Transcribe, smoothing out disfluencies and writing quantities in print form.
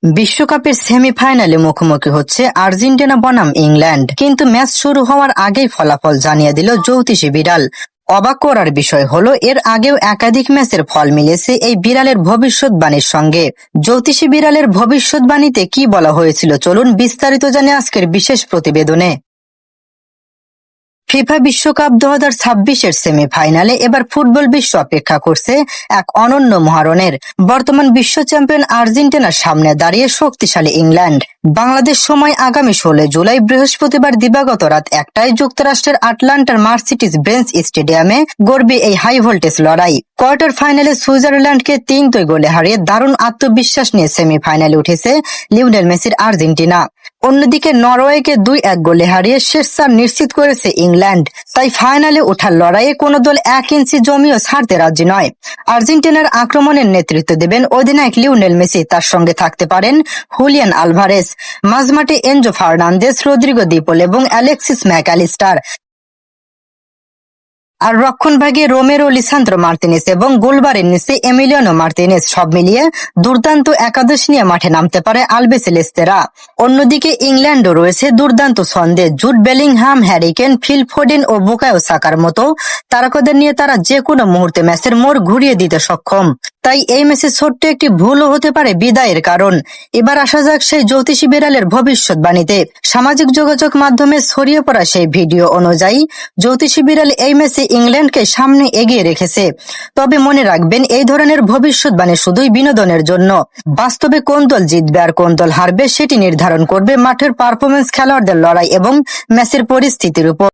বিশ্বকাপের সেমিফাইনালে মুখোমুখি হচ্ছে আর্জেন্টিনা বনাম ইংল্যান্ড। কিন্তু ম্যাচ শুরু হওয়ার আগেই ফলাফল জানিয়ে দিল জ্যোতিষী বিড়াল। অবাক করার বিষয় হলো, এর আগেও একাধিক ম্যাচের ফল মিলেছে এই বিড়ালের ভবিষ্যৎবাণীর সঙ্গে। জ্যোতিষী বিড়ালের ভবিষ্যৎবাণীতে কি বলা হয়েছিল, চলুন বিস্তারিত জানে আজকের বিশেষ প্রতিবেদনে। ফিফা বিশ্বকাপ 2026-এর সেমিফাইনালে এবার ফুটবল বিশ্ব অপেক্ষা করছে এক অনন্য মহারণের। বর্তমান বিশ্ব চ্যাম্পিয়ন আর্জেন্টিনার সামনে দাঁড়িয়ে শক্তিশালী ইংল্যান্ড। বাংলাদেশ সময় আগামী 16 জুলাই বৃহস্পতিবার দিবাগত রাত 1টায় যুক্তরাষ্ট্রের আটলান্টার মার্সিডিজ বেঞ্জ স্টেডিয়ামে গড়বে এই হাই ভোল্টেজ লড়াই। কোয়ার্টার ফাইনালে সুইজারল্যান্ডকে 3 গোলে হারিয়ে দারুণ আত্মবিশ্বাস নিয়ে সেমিফাইনালে উঠেছে লিওনেল মেসির আর্জেন্টিনা। অন্যদিকে নরওয়েকে 2-1 গোলে হারিয়ে শেষ চার নিশ্চিত করেছে ইংল্যান্ড। তাই ফাইনালে ওঠার লড়াইয়ে কোনো দল 1 ইঞ্চি জমিও ছাড়তে রাজি নয়। আর্জেন্টিনার আক্রমণের নেতৃত্ব দেবেন অধিনায়ক লিওনেল মেসি, তার সঙ্গে থাকতে পারেন হুলিয়ান আলভারেজ, মাঝমাঠে Enzo Fernandez, Rodrigo De Paul এবং অ্যালেক্সিস ম্যাকঅ্যালিস্টার, আর রক্ষণভাগে রোমেরো লিসান্দ্রো মার্তিনেজ এবং গোলবারের নিচে এমিলিয়ানো মার্তিনেজ। সব মিলিয়ে দুর্দান্ত একাদশ নিয়ে মাঠে নামতে পারে আলবিসেলেস্তেরা। অন্যদিকে ইংল্যান্ডও রয়েছে দুর্দান্ত ছন্দে। Jude Bellingham, Harry Kane, Phil Foden ও বুকায়ো সাকার মতো তারকাদের নিয়ে তারা যে কোনো মুহূর্তে ম্যাচের মোড় ঘুরিয়ে দিতে সক্ষম। তাই এই ম্যাচে ছোট্ট একটি ভুলও হতে পারে বিদায়ের কারণ। এবার আসা যাক সেই জ্যোতিষী বিড়ালের ভবিষ্যৎবাণীতে। সামাজিক যোগাযোগ মাধ্যমে ছড়িয়ে পড়া সেই ভিডিও অনুযায়ী জ্যোতিষী বিড়াল এই ম্যাচে ইংল্যান্ডকে সামনে এগিয়ে রেখেছে। তবে মনে রাখবেন, এই ধরনের ভবিষ্যৎবাণী শুধুই বিনোদনের জন্য। বাস্তবে কোন দল জিতবে আর কোন দল হারবে সেটি নির্ধারণ করবে মাঠের পারফরমেন্স, খেলোয়াড়দের লড়াই এবং ম্যাচের পরিস্থিতির উপর।